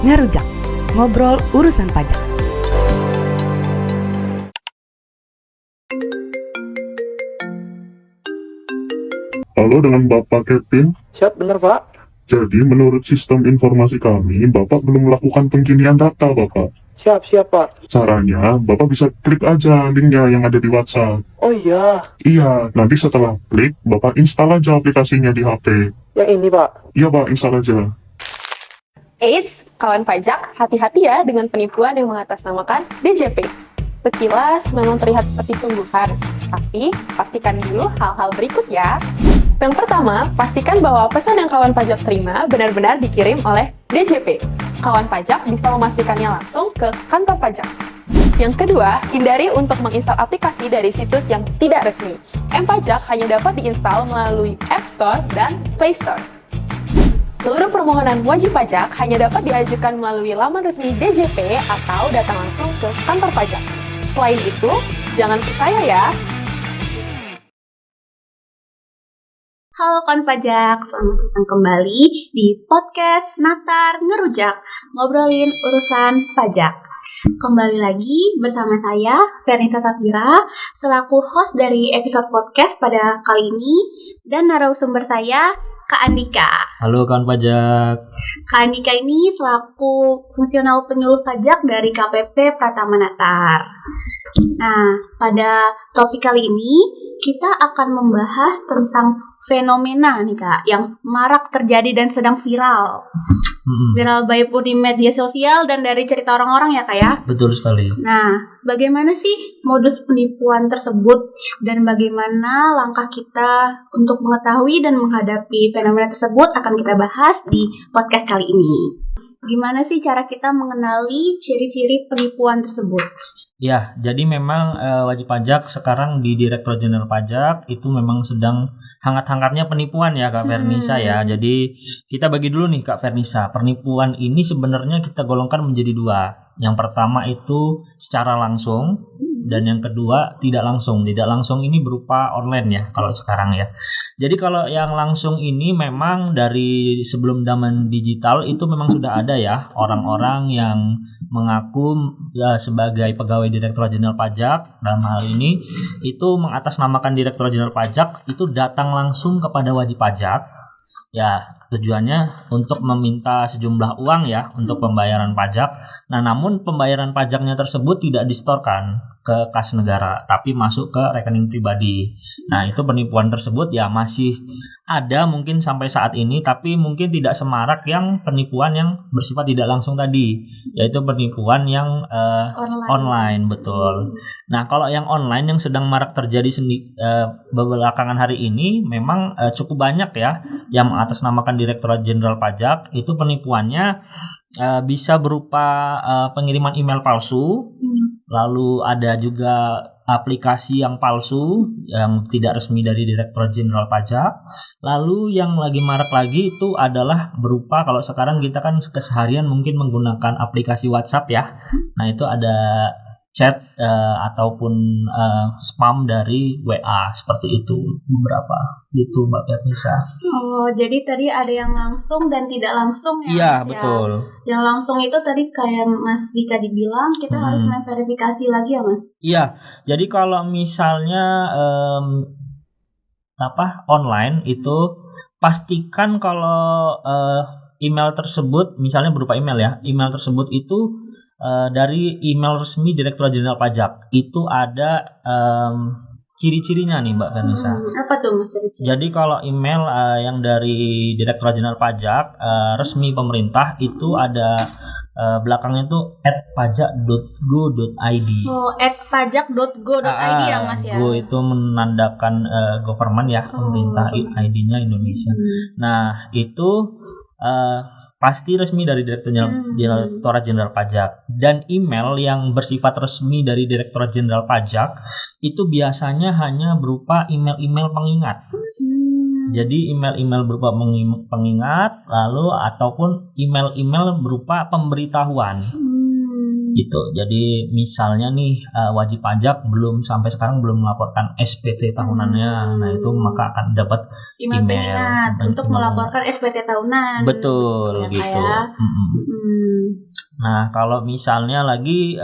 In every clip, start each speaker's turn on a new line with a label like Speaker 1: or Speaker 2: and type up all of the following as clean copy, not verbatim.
Speaker 1: Ngerujak, ngobrol urusan pajak.
Speaker 2: Halo, dengan Bapak Kevin.
Speaker 3: Siap, benar Pak.
Speaker 2: Jadi menurut sistem informasi kami, Bapak belum melakukan pengkinian data, Bapak.
Speaker 3: Siap Pak.
Speaker 2: Caranya, Bapak bisa klik aja linknya yang ada di WhatsApp.
Speaker 3: Oh iya,
Speaker 2: Iya, nanti setelah klik, Bapak install aja aplikasinya di HP.
Speaker 3: yang ini Pak.
Speaker 2: Iya, Pak, install aja.
Speaker 4: Eits, kawan pajak, hati-hati ya dengan penipuan yang mengatasnamakan DJP. Sekilas memang terlihat seperti sungguhan, tapi pastikan dulu hal-hal berikut ya. Yang pertama, pastikan bahwa pesan yang kawan pajak terima benar-benar dikirim oleh DJP. Kawan pajak bisa memastikannya langsung ke kantor pajak. Yang kedua, hindari untuk menginstal aplikasi dari situs yang tidak resmi. M-Pajak hanya dapat diinstal melalui App Store dan Play Store. Seluruh permohonan wajib pajak hanya dapat diajukan melalui laman resmi DJP atau datang langsung ke kantor pajak. Selain itu, jangan percaya ya.
Speaker 5: Halo kawan pajak, selamat datang kembali di podcast Natar Ngerujak, ngobrolin urusan pajak. Kembali lagi bersama saya, Vernisa Safira, selaku host dari episode podcast pada kali ini, dan narasumber saya, Kak Andika.
Speaker 6: Halo kawan pajak.
Speaker 5: Kak Andika ini selaku fungsional penyuluh pajak dari KPP Pratama Natar. Nah, pada topik kali ini kita akan membahas tentang fenomena nih Kak, yang marak terjadi dan sedang viral. Viral baik pun di media sosial dan dari cerita orang-orang ya Kak ya.
Speaker 6: Betul sekali.
Speaker 5: Nah, bagaimana sih modus penipuan tersebut dan bagaimana langkah kita untuk mengetahui dan menghadapi fenomena tersebut akan kita bahas di podcast kali ini. Gimana sih cara kita mengenali ciri-ciri penipuan tersebut?
Speaker 6: Ya, jadi memang wajib pajak sekarang di Direktorat Jenderal Pajak itu memang sedang hangat-hangatnya penipuan ya Kak Vernisa ya. Jadi kita bagi dulu nih Kak Vernisa, penipuan ini sebenarnya kita golongkan menjadi dua. Yang pertama itu secara langsung dan yang kedua tidak langsung. Tidak langsung ini berupa online ya kalau sekarang ya. Jadi kalau yang langsung ini memang dari sebelum zaman digital itu memang sudah ada ya orang-orang yang mengaku sebagai pegawai Direktorat Jenderal Pajak dalam hal ini itu mengatasnamakan Direktorat Jenderal Pajak itu datang langsung kepada wajib pajak ya tujuannya untuk meminta sejumlah uang ya untuk pembayaran pajak. Nah namun pembayaran pajaknya tersebut tidak disetorkan ke kas negara tapi masuk ke rekening pribadi. Nah itu penipuan tersebut ya masih ada mungkin sampai saat ini tapi mungkin tidak semarak yang penipuan yang bersifat tidak langsung tadi, yaitu penipuan yang online betul. Nah kalau yang online yang sedang marak terjadi belakangan hari ini memang cukup banyak ya yang mengatasnamakan Direktorat Jenderal Pajak itu penipuannya bisa berupa pengiriman email palsu, lalu ada juga aplikasi yang palsu yang tidak resmi dari Direktorat Jenderal Pajak. Lalu yang lagi marak lagi itu adalah berupa kalau sekarang kita kan keseharian mungkin menggunakan aplikasi WhatsApp ya. Nah itu ada chat ataupun spam dari WA seperti itu beberapa gitu Mbak Vernisa.
Speaker 5: Oh, jadi tadi ada yang langsung dan tidak langsung ya?
Speaker 6: Iya,
Speaker 5: Mas,
Speaker 6: betul.
Speaker 5: Ya? Yang langsung itu tadi kayak Mas Dika dibilang kita harus memverifikasi lagi ya Mas?
Speaker 6: Iya, jadi kalau misalnya online itu pastikan kalau email tersebut misalnya berupa email ya, email tersebut itu dari email resmi Direktorat Jenderal Pajak itu ada ciri-cirinya nih Mbak Vernisa.
Speaker 5: Apa tuh Mas ciri-ciri?
Speaker 6: Jadi kalau email yang dari Direktorat Jenderal Pajak resmi pemerintah itu ada belakangnya tuh @pajak.go.id.
Speaker 5: Oh, @pajak.go.id ya Mas ya.
Speaker 6: Go itu menandakan government ya, pemerintah, ID-nya Indonesia. Nah, itu pasti resmi dari Direktorat Jenderal Pajak. Dan email yang bersifat resmi dari Direktorat Jenderal Pajak itu biasanya hanya berupa email-email pengingat. Jadi email-email berupa pengingat lalu ataupun email-email berupa pemberitahuan. Gitu. Jadi misalnya nih wajib pajak sampai sekarang belum melaporkan SPT tahunannya, nah itu maka akan dapat
Speaker 5: email pengingat
Speaker 6: email
Speaker 5: untuk melaporkan SPT tahunan.
Speaker 6: Betul
Speaker 5: Ya,
Speaker 6: gitu.
Speaker 5: kayak.
Speaker 6: Nah, kalau misalnya lagi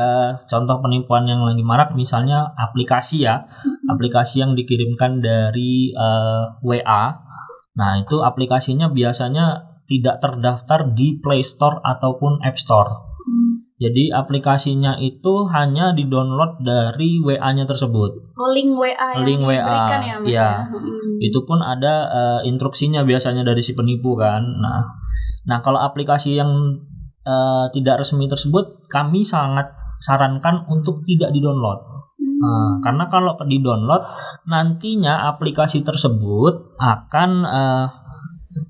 Speaker 6: contoh penipuan yang lagi marak misalnya aplikasi ya. Aplikasi yang dikirimkan dari WA. Nah, itu aplikasinya biasanya tidak terdaftar di Play Store ataupun App Store. Jadi aplikasinya itu hanya di-download dari WA-nya tersebut.
Speaker 5: Link WA yang
Speaker 6: Link WA,
Speaker 5: diberikan ya, Mas.
Speaker 6: ya. Itu pun ada instruksinya biasanya dari si penipu kan. Nah kalau aplikasi yang tidak resmi tersebut kami sangat sarankan untuk tidak di-download. Karena kalau di-download nantinya aplikasi tersebut akan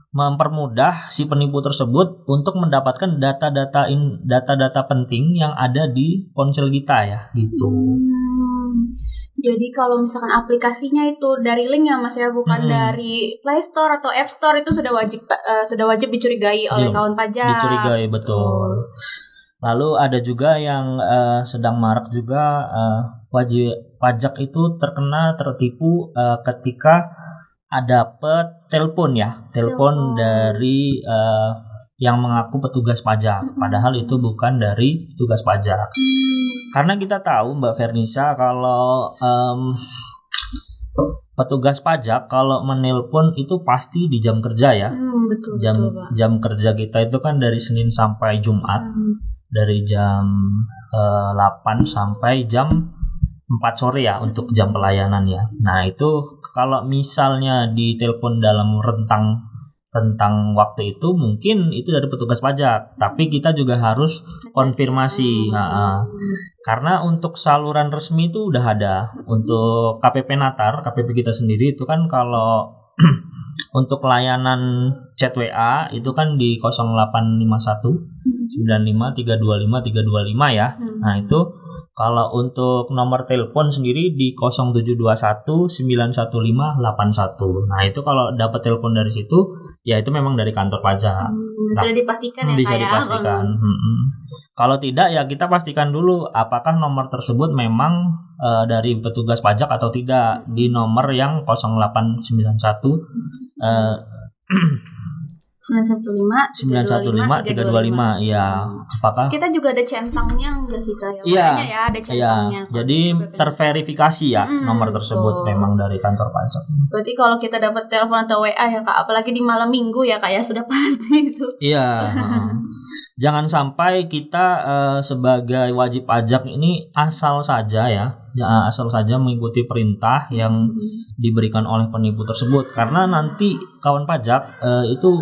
Speaker 6: mempermudah si penipu tersebut untuk mendapatkan data-data penting yang ada di ponsel kita ya gitu.
Speaker 5: Jadi kalau misalkan aplikasinya itu dari link ya Mas ya, bukan dari Play Store atau App Store, itu sudah wajib dicurigai oleh kawan pajak.
Speaker 6: Dicurigai, betul. Lalu ada juga yang sedang marak juga, wajib pajak itu tertipu ketika dapat telepon dari yang mengaku petugas pajak, padahal itu bukan dari petugas pajak. Karena kita tahu Mbak Vernisa kalau petugas pajak kalau menelpon itu pasti di jam kerja ya.
Speaker 5: Betul,
Speaker 6: jam kerja kita itu kan dari Senin sampai Jumat, dari jam 8 sampai jam 4 sore ya untuk jam pelayanan ya. Nah itu kalau misalnya ditelepon dalam rentang waktu itu mungkin itu dari petugas pajak, tapi kita juga harus konfirmasi. Karena untuk saluran resmi itu udah ada. Untuk KPP Natar, KPP kita sendiri itu kan kalau untuk layanan chat WA itu kan di 0851 95 325 325 ya. Nah itu kalau untuk nomor telepon sendiri di 0721 915 81. Nah itu kalau dapat telepon dari situ ya itu memang dari kantor pajak.
Speaker 5: Bisa dipastikan ya
Speaker 6: bisa dipastikan. Kalau tidak ya kita pastikan dulu apakah nomor tersebut memang dari petugas pajak atau tidak, di nomor yang 0891 915 325 ya. Apakah
Speaker 5: kita juga ada centangnya enggak sih Kak?
Speaker 6: Iya,
Speaker 5: ya ada centangnya.
Speaker 6: Jadi terverifikasi ya nomor tersebut memang dari kantor pajak.
Speaker 5: Berarti kalau kita dapat telepon atau WA ya Kak, apalagi di malam minggu ya Kak ya, sudah pasti itu.
Speaker 6: Iya. Jangan sampai kita sebagai wajib pajak ini asal saja mengikuti perintah yang diberikan oleh penipu tersebut, karena nanti kawan pajak itu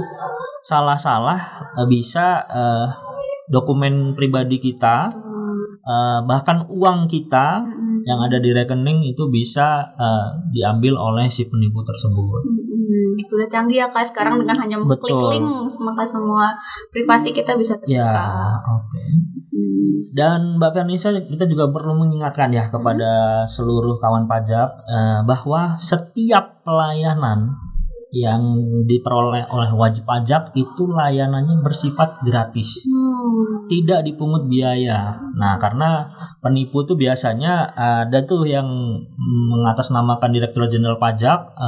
Speaker 6: salah-salah bisa dokumen pribadi kita, bahkan uang kita yang ada di rekening itu bisa diambil oleh si penipu tersebut.
Speaker 5: Sudah canggih ya Kak sekarang, dengan hanya mengklik link maka semua privasi kita bisa terbuka.
Speaker 6: Ya, oke. Dan Mbak Vernisa, kita juga perlu mengingatkan ya kepada seluruh kawan pajak bahwa setiap pelayanan yang diperoleh oleh wajib pajak itu layanannya bersifat gratis, tidak dipungut biaya. Nah, karena penipu itu biasanya ada tuh yang mengatasnamakan Direktur Jenderal Pajak,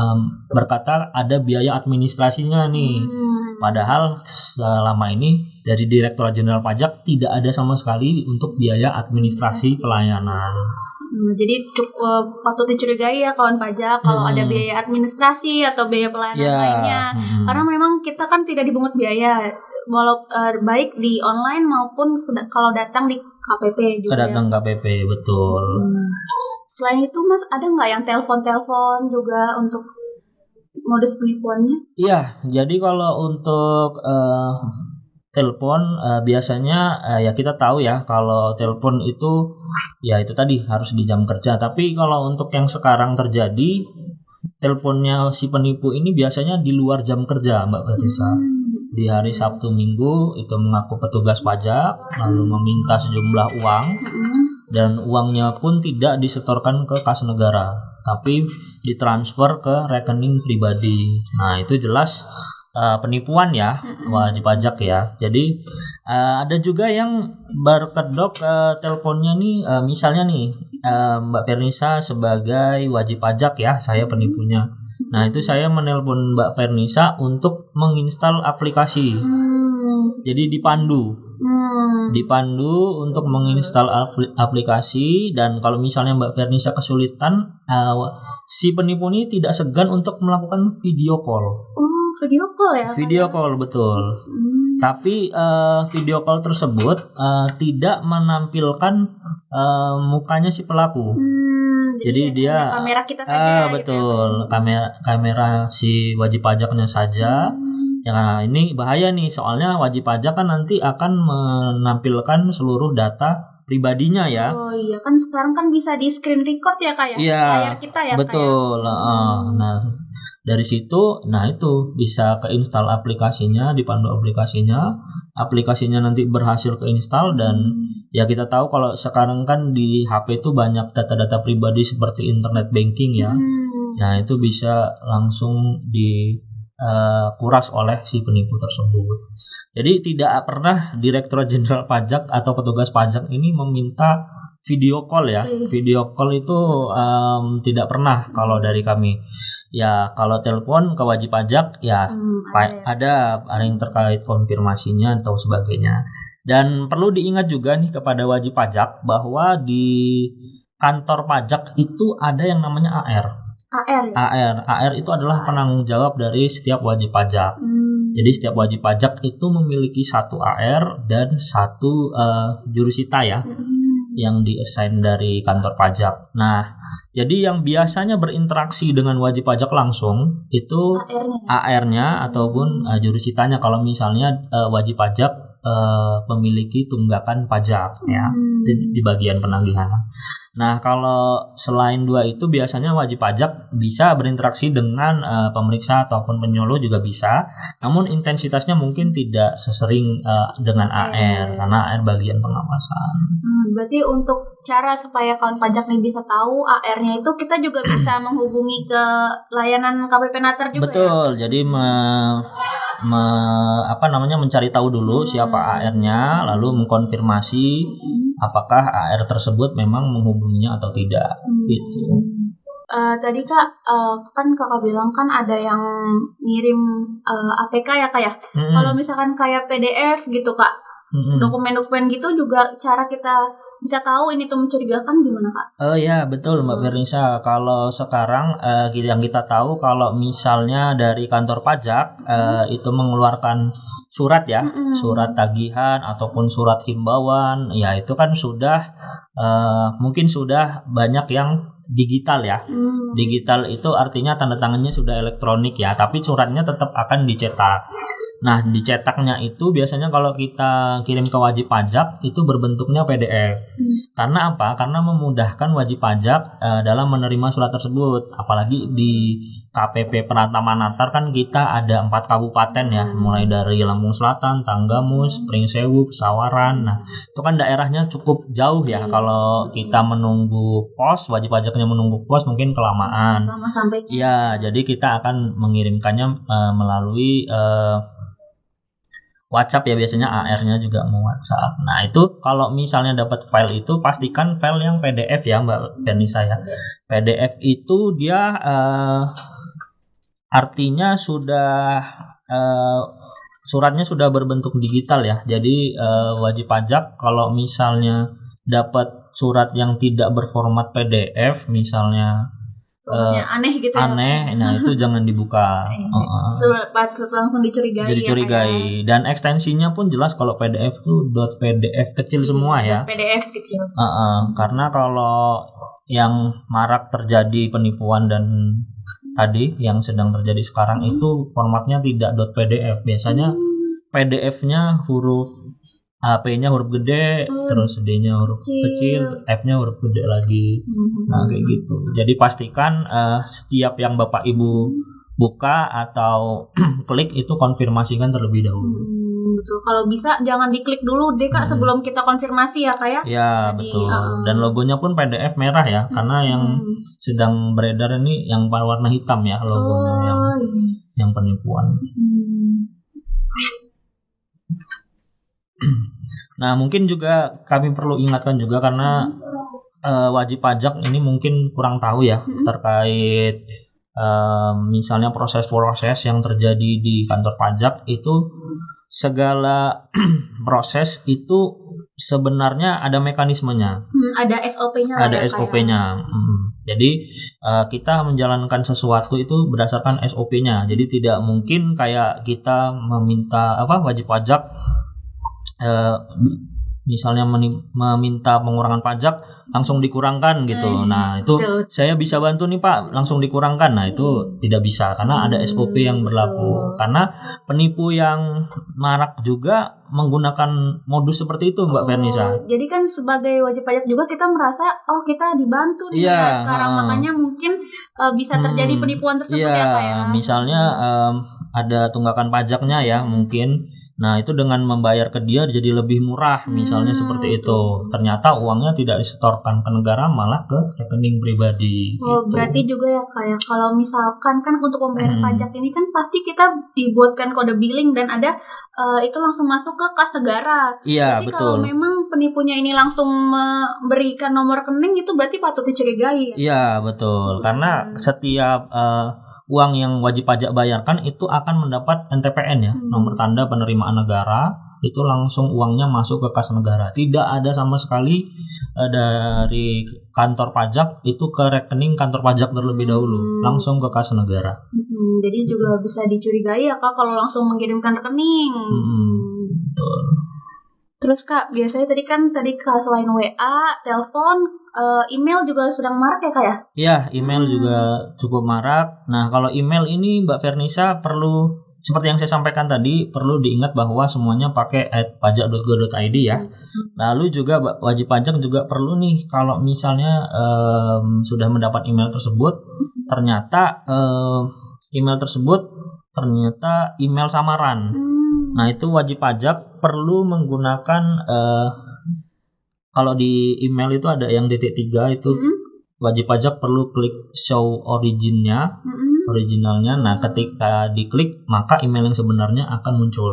Speaker 6: berkata ada biaya administrasinya nih. Padahal selama ini dari Direktur Jenderal Pajak tidak ada sama sekali untuk biaya administrasi pelayanan.
Speaker 5: Jadi patut dicurigai ya kawan pajak kalau ada biaya administrasi atau biaya pelayanan lainnya. Karena memang kita kan tidak dipungut biaya, walau baik di online maupun kalau datang di KPP juga.
Speaker 6: Datang KPP, betul.
Speaker 5: Selain itu Mas, ada nggak yang telepon juga untuk modus penipuannya?
Speaker 6: Iya, jadi kalau untuk telepon biasanya ya kita tahu ya kalau telepon itu ya itu tadi harus di jam kerja. Tapi kalau untuk yang sekarang terjadi, teleponnya si penipu ini biasanya di luar jam kerja Mbak Verisa. Di hari Sabtu Minggu itu mengaku petugas pajak, lalu meminta sejumlah uang, dan uangnya pun tidak disetorkan ke kas negara, tapi ditransfer ke rekening pribadi. Nah itu jelas penipuan ya, wajib pajak ya. Jadi ada juga yang berkedok teleponnya nih, misalnya nih Mbak Fernisa sebagai wajib pajak ya, saya penipunya. Nah itu saya menelpon Mbak Fernisa untuk menginstal aplikasi. Jadi dipandu untuk menginstal aplikasi, dan kalau misalnya Mbak Fernisa kesulitan, si penipu ini tidak segan untuk melakukan video call.
Speaker 5: Video call ya?
Speaker 6: Video call, betul. Tapi video call tersebut tidak menampilkan mukanya si pelaku. Jadi dia
Speaker 5: kamera kita saja.
Speaker 6: Betul, kamera si wajib pajaknya saja. Ya, ini bahaya nih, soalnya wajib pajak kan nanti akan menampilkan seluruh data pribadinya ya.
Speaker 5: Oh iya, kan sekarang kan bisa di screen record ya Kak ya?
Speaker 6: Iya,
Speaker 5: layar kita ya
Speaker 6: betul. Nah, dari situ, itu bisa keinstal aplikasinya, dipandu aplikasinya nanti berhasil keinstal, dan ya kita tahu kalau sekarang kan di HP itu banyak data-data pribadi seperti internet banking ya. Nah, itu bisa langsung kuras oleh si penipu tersebut. Jadi tidak pernah Direktorat Jenderal Pajak atau petugas pajak ini meminta video call ya. Video call itu tidak pernah kalau dari kami. Ya kalau telepon ke wajib pajak ya ada yang terkait konfirmasinya atau sebagainya. Dan perlu diingat juga nih kepada wajib pajak bahwa di kantor pajak itu ada yang namanya AR. AR itu adalah penanggung jawab dari setiap wajib pajak. Jadi setiap wajib pajak itu memiliki satu AR dan satu jurusita ya, yang di-assign dari kantor pajak. Nah, jadi yang biasanya berinteraksi dengan wajib pajak langsung itu AR-nya ataupun jurusitanya kalau misalnya wajib pajak memiliki tunggakan pajak ya di bagian penagihan. Nah, kalau selain dua itu biasanya wajib pajak bisa berinteraksi dengan pemeriksa ataupun penyuluh juga bisa. Namun intensitasnya mungkin tidak sesering dengan AR karena AR bagian pengawasan.
Speaker 5: Berarti untuk cara supaya kawan pajak nih bisa tahu AR-nya itu kita juga bisa menghubungi ke layanan KPP Natar juga.
Speaker 6: Betul. Ya? Jadi mencari tahu dulu siapa AR-nya, lalu mengkonfirmasi apakah AR tersebut memang menghubunginya atau tidak gitu.
Speaker 5: Tadi Kak, kan Kakak bilang kan ada yang ngirim APK ya Kak ya. Kalau misalkan kayak PDF gitu Kak, dokumen-dokumen gitu juga cara kita bisa tahu ini tuh mencurigakan gimana Kak?
Speaker 6: Oh ya betul Mbak Fernisa. Kalau sekarang yang kita tahu kalau misalnya dari kantor pajak itu mengeluarkan surat ya, surat tagihan ataupun surat himbauan, ya itu kan sudah mungkin sudah banyak yang digital ya. Digital itu artinya tanda tangannya sudah elektronik ya, tapi suratnya tetap akan dicetak. Nah, dicetaknya itu biasanya kalau kita kirim ke wajib pajak itu berbentuknya PDF. Karena apa? Karena memudahkan wajib pajak dalam menerima surat tersebut. Apalagi di KPP Pratama Natar kan kita ada 4 kabupaten ya, mulai dari Lampung Selatan, Tanggamus, Pringsewu, Pesawaran. Nah, itu kan daerahnya cukup jauh ya. Kalau kita menunggu pos, wajib pajaknya menunggu pos mungkin kelamaan.
Speaker 5: Lama sampai.
Speaker 6: Iya, jadi kita akan mengirimkannya melalui WhatsApp ya, biasanya AR-nya juga mau WhatsApp. Nah itu kalau misalnya dapat file itu pastikan file yang PDF ya Mbak Fernisa ya. PDF itu dia artinya sudah suratnya sudah berbentuk digital ya. Jadi wajib pajak kalau misalnya dapat surat yang tidak berformat PDF misalnya
Speaker 5: aneh gitu ya.
Speaker 6: Nah itu jangan dibuka.
Speaker 5: Patut langsung dicurigai.
Speaker 6: Jadi curigai. Dan ekstensinya pun jelas kalau PDF itu .pdf kecil semua ya.
Speaker 5: PDF kecil.
Speaker 6: Karena kalau yang marak terjadi penipuan dan tadi yang sedang terjadi sekarang itu formatnya tidak .pdf. Biasanya PDF-nya huruf HP-nya huruf gede, terus D-nya huruf kecil, F-nya huruf gede lagi. Nah, kayak gitu. Jadi pastikan setiap yang Bapak Ibu buka atau klik itu konfirmasikan terlebih dahulu.
Speaker 5: Betul. Kalau bisa jangan diklik dulu deh Kak sebelum kita konfirmasi ya Kak ya.
Speaker 6: Ya,
Speaker 5: Jadi,
Speaker 6: betul. Dan logonya pun PDF merah ya, karena yang sedang beredar ini yang warna hitam ya logonya yang penipuan. Nah, mungkin juga kami perlu ingatkan juga karena wajib pajak ini mungkin kurang tahu ya terkait misalnya proses-proses yang terjadi di kantor pajak itu segala proses itu sebenarnya ada mekanismenya.
Speaker 5: Ada SOP-nya lah
Speaker 6: Ada
Speaker 5: ya, Kak,
Speaker 6: SOP-nya. Jadi kita menjalankan sesuatu itu berdasarkan SOP-nya. Jadi tidak mungkin kayak kita meminta wajib pajak misalnya meminta pengurangan pajak langsung dikurangkan gitu. Nah, itu saya bisa bantu nih Pak, langsung dikurangkan. Nah, itu tidak bisa karena ada SOP yang berlaku. Karena penipu yang marak juga menggunakan modus seperti itu Mbak Vernisa.
Speaker 5: Jadi kan sebagai wajib pajak juga kita merasa kita dibantu nih ya sekarang, makanya mungkin bisa terjadi penipuan tersebut ya Kak ya.
Speaker 6: Misalnya ada tunggakan pajaknya ya mungkin. Nah, itu dengan membayar ke dia jadi lebih murah, misalnya seperti itu. Ternyata uangnya tidak disetorkan ke negara, malah ke rekening pribadi. Gitu.
Speaker 5: Berarti juga ya kayak kalau misalkan kan untuk membayar pajak ini kan pasti kita dibuatkan kode billing dan ada itu langsung masuk ke kas negara.
Speaker 6: Iya,
Speaker 5: berarti
Speaker 6: betul.
Speaker 5: Kalau memang penipunya ini langsung memberikan nomor rekening itu berarti patut dicurigai.
Speaker 6: Iya, betul. Karena setiap uang yang wajib pajak bayarkan itu akan mendapat NTPN ya, nomor tanda penerimaan negara, itu langsung uangnya masuk ke kas negara. Tidak ada sama sekali dari kantor pajak itu ke rekening kantor pajak terlebih dahulu, langsung ke kas negara.
Speaker 5: Jadi juga bisa dicurigai ya Kak kalau langsung mengirimkan rekening.
Speaker 6: Betul.
Speaker 5: Terus Kak, biasanya tadi Kak selain WA, telepon, email juga sedang marak ya Kak ya?
Speaker 6: Iya, email juga cukup marak. Nah, kalau email ini Mbak Vernisa perlu, seperti yang saya sampaikan tadi, perlu diingat bahwa semuanya pakai @pajak.go.id ya. Lalu juga wajib pajak juga perlu nih, kalau misalnya sudah mendapat email tersebut, ternyata email samaran. Nah, itu wajib pajak perlu menggunakan kalau di email itu ada yang .3 itu wajib pajak perlu klik show originalnya. Nah, ketika diklik maka email yang sebenarnya akan muncul.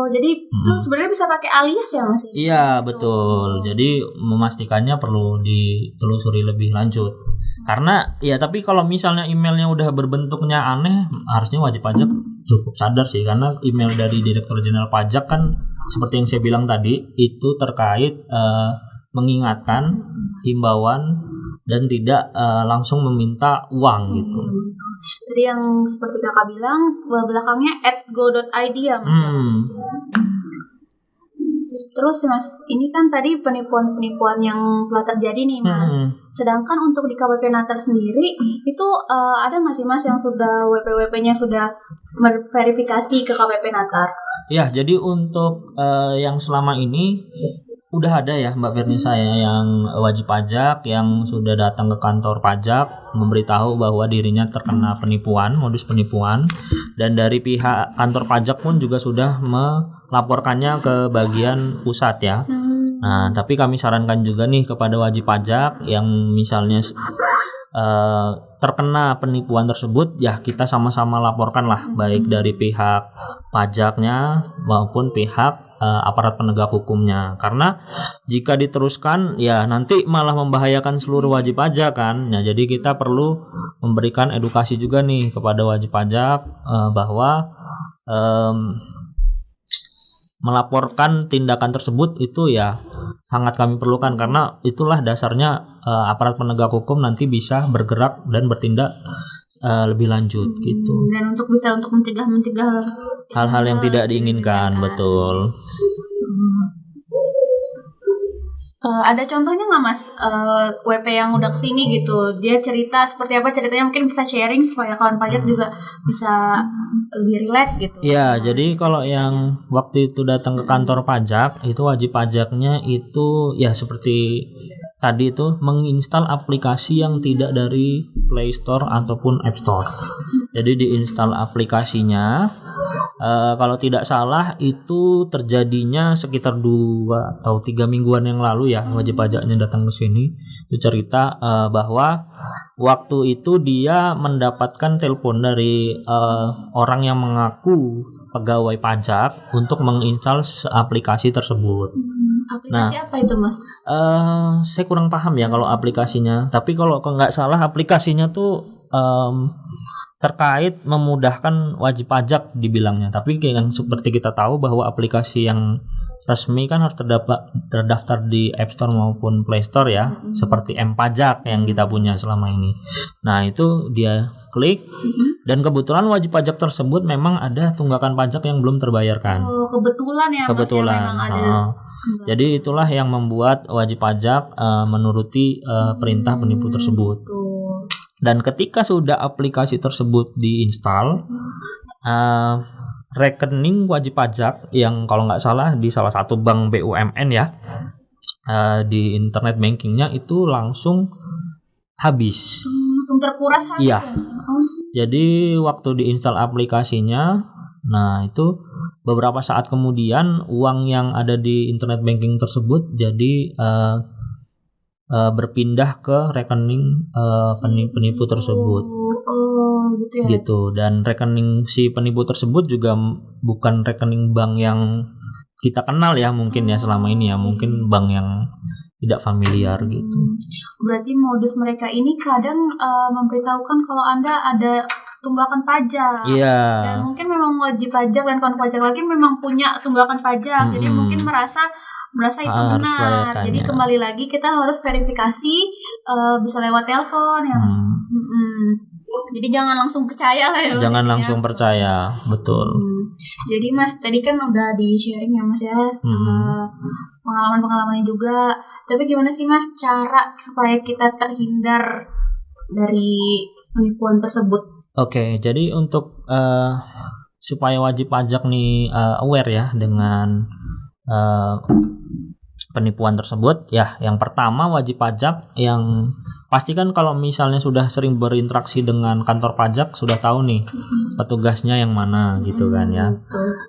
Speaker 5: Jadi itu sebenarnya bisa pakai alias ya Mas?
Speaker 6: Iya, betul. Jadi memastikannya perlu ditelusuri lebih lanjut. Karena ya tapi kalau misalnya emailnya udah berbentuknya aneh, harusnya wajib pajak cukup sadar sih, karena email dari Direktur Jenderal Pajak kan seperti yang saya bilang tadi itu terkait mengingatkan, himbauan, dan tidak langsung meminta uang gitu.
Speaker 5: Tadi yang seperti Kakak bilang belakangnya @go.id ya Mas. Terus Mas, ini kan tadi penipuan-penipuan yang telah terjadi nih Mas. Sedangkan untuk di KPP Natar sendiri itu ada nggak sih Mas yang sudah WP-WP-nya sudah verifikasi ke KPP Natar?
Speaker 6: Ya, jadi untuk yang selama ini udah ada ya Mbak Vernisa ya, yang wajib pajak yang sudah datang ke kantor pajak memberitahu bahwa dirinya terkena penipuan, modus penipuan, dan dari pihak kantor pajak pun juga sudah melaporkannya ke bagian pusat ya. Nah, tapi kami sarankan juga nih kepada wajib pajak yang misalnya terkena penipuan tersebut, ya kita sama-sama laporkan lah, baik dari pihak pajaknya maupun pihak aparat penegak hukumnya. Karena jika diteruskan ya nanti malah membahayakan seluruh wajib pajak kan. Nah, jadi kita perlu memberikan edukasi juga nih kepada wajib pajak bahwa melaporkan tindakan tersebut itu ya sangat kami perlukan, karena itulah dasarnya aparat penegak hukum nanti bisa bergerak dan bertindak lebih lanjut gitu.
Speaker 5: Dan untuk bisa mencegah
Speaker 6: hal-hal yang tidak diinginkan, betul.
Speaker 5: Ada contohnya nggak Mas WP yang udah kesini gitu, dia cerita seperti apa ceritanya, mungkin bisa sharing supaya kawan pajak juga bisa lebih relate gitu.
Speaker 6: Ya, jadi kalau yang waktu itu datang ke kantor pajak itu wajib pajaknya itu ya seperti tadi itu menginstal aplikasi yang tidak dari Play Store ataupun App Store. Jadi diinstal aplikasinya, Kalau tidak salah itu terjadinya sekitar 2 atau 3 mingguan yang lalu ya, wajib pajaknya datang ke sini. Itu cerita bahwa waktu itu dia mendapatkan telepon dari orang yang mengaku pegawai pajak untuk menginstal aplikasi tersebut.
Speaker 5: Aplikasi apa itu, Mas?
Speaker 6: Saya kurang paham ya kalau aplikasinya, tapi kalau nggak salah aplikasinya tuh terkait memudahkan wajib pajak dibilangnya. Tapi yang seperti kita tahu bahwa aplikasi yang resmi kan harus terdaftar di App Store maupun Play Store ya, seperti M-Pajak yang kita punya selama ini. Nah, itu dia klik dan kebetulan wajib pajak tersebut memang ada tunggakan pajak yang belum terbayarkan.
Speaker 5: Oh, kebetulan ya, Mas,
Speaker 6: Kebetulan.
Speaker 5: ya, memang ada.
Speaker 6: Jadi itulah yang membuat wajib pajak menuruti perintah penipu tersebut.
Speaker 5: Betul.
Speaker 6: Dan ketika sudah aplikasi tersebut diinstal, rekening wajib pajak yang kalau nggak salah di salah satu bank BUMN ya, di internet bankingnya itu langsung habis.
Speaker 5: Langsung terkuras habis.
Speaker 6: Iya.
Speaker 5: Ya? Oh.
Speaker 6: Jadi waktu diinstal aplikasinya, nah itu beberapa saat kemudian uang yang ada di internet banking tersebut jadi berpindah ke rekening penipu tersebut.
Speaker 5: Oh, gitu ya.
Speaker 6: Gitu. Dan rekening si penipu tersebut juga bukan rekening bank yang kita kenal ya mungkin ya selama ini ya, mungkin bank yang tidak familiar gitu.
Speaker 5: Berarti modus mereka ini kadang memberitahukan kalau Anda ada tunggakan pajak.
Speaker 6: Iya.
Speaker 5: Dan mungkin memang wajib pajak dan kawan pajak lagi memang punya tunggakan pajak. Jadi mungkin merasa itu
Speaker 6: Harus
Speaker 5: benar.
Speaker 6: bayarkan,
Speaker 5: Jadi
Speaker 6: ya.
Speaker 5: kembali lagi kita harus verifikasi bisa lewat telepon ya. Jadi jangan langsung percaya lah ya.
Speaker 6: Jangan
Speaker 5: Mas,
Speaker 6: langsung
Speaker 5: ya.
Speaker 6: percaya, betul.
Speaker 5: Jadi Mas tadi kan udah di sharing ya Mas ya, pengalaman-pengalamannya juga. Tapi gimana sih Mas cara supaya kita terhindar dari penipuan tersebut?
Speaker 6: Oke, jadi untuk supaya wajib pajak nih aware ya dengan penipuan tersebut ya, yang pertama wajib pajak yang pastikan kalau misalnya sudah sering berinteraksi dengan kantor pajak sudah tahu nih petugasnya yang mana gitu kan ya.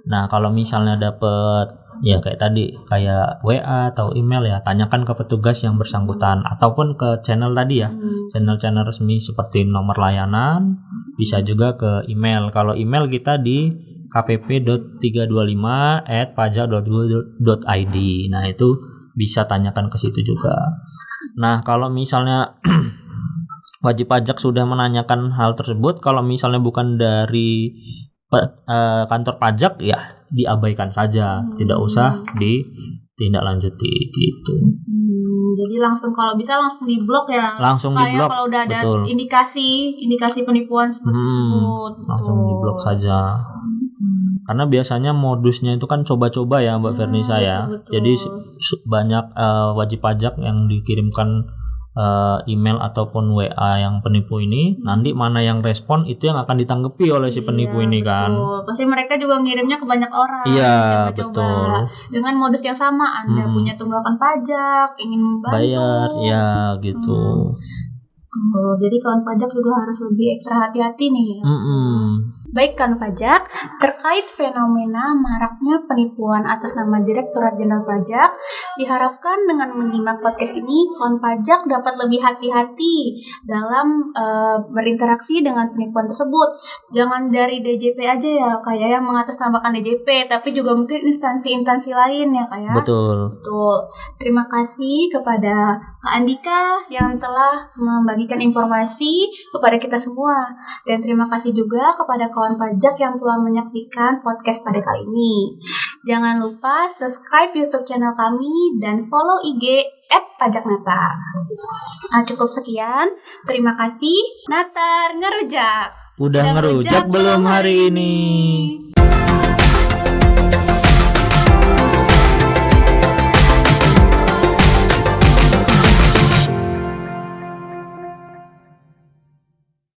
Speaker 6: Nah kalau misalnya dapet ya kayak tadi kayak WA atau email ya, tanyakan ke petugas yang bersangkutan ataupun ke channel tadi ya, channel-channel resmi seperti nomor layanan, bisa juga ke email. Kalau email kita di kpp.325@pajak.go.id. Nah, itu bisa tanyakan ke situ juga. Nah, kalau misalnya wajib pajak sudah menanyakan hal tersebut, kalau misalnya bukan dari kantor pajak ya diabaikan saja, tidak usah ditindaklanjuti gitu.
Speaker 5: Jadi langsung kalau bisa langsung diblok ya.
Speaker 6: Langsung
Speaker 5: kayak
Speaker 6: diblok.
Speaker 5: kalau udah ada
Speaker 6: Betul.
Speaker 5: indikasi penipuan seperti tersebut.
Speaker 6: Langsung diblok saja. Karena biasanya modusnya itu kan coba-coba ya Mbak Vernisa ya.
Speaker 5: betul.
Speaker 6: Jadi banyak wajib pajak yang dikirimkan email ataupun WA yang penipu ini, nanti mana yang respon itu yang akan ditanggapi oleh si penipu ini kan.
Speaker 5: Betul. Pasti mereka juga ngirimnya ke banyak orang.
Speaker 6: Iya,
Speaker 5: coba-coba.
Speaker 6: betul.
Speaker 5: Dengan modus yang sama, Anda punya tunggakan pajak, ingin membantu.
Speaker 6: Bayar ya gitu.
Speaker 5: Oh, jadi kawan pajak juga harus lebih ekstra hati-hati nih. Baik kawan pajak, terkait fenomena maraknya penipuan atas nama Direktorat Jenderal Pajak, diharapkan dengan menyimak podcast ini, kawan pajak dapat lebih hati-hati dalam berinteraksi dengan penipuan tersebut. Jangan dari DJP aja ya, kayak yang mengatasnamakan DJP, tapi juga mungkin instansi-instansi lain ya kayak.
Speaker 6: Betul.
Speaker 5: Betul. Terima kasih kepada Kak Andika yang telah membagikan informasi kepada kita semua. Dan terima kasih juga kepada kawan pajak yang telah menyaksikan podcast pada kali ini. Jangan lupa subscribe YouTube channel kami dan follow IG @pajaknatar. Cukup sekian. Terima kasih. Natar ngerujak.
Speaker 6: Udah ngerujak belum hari ini?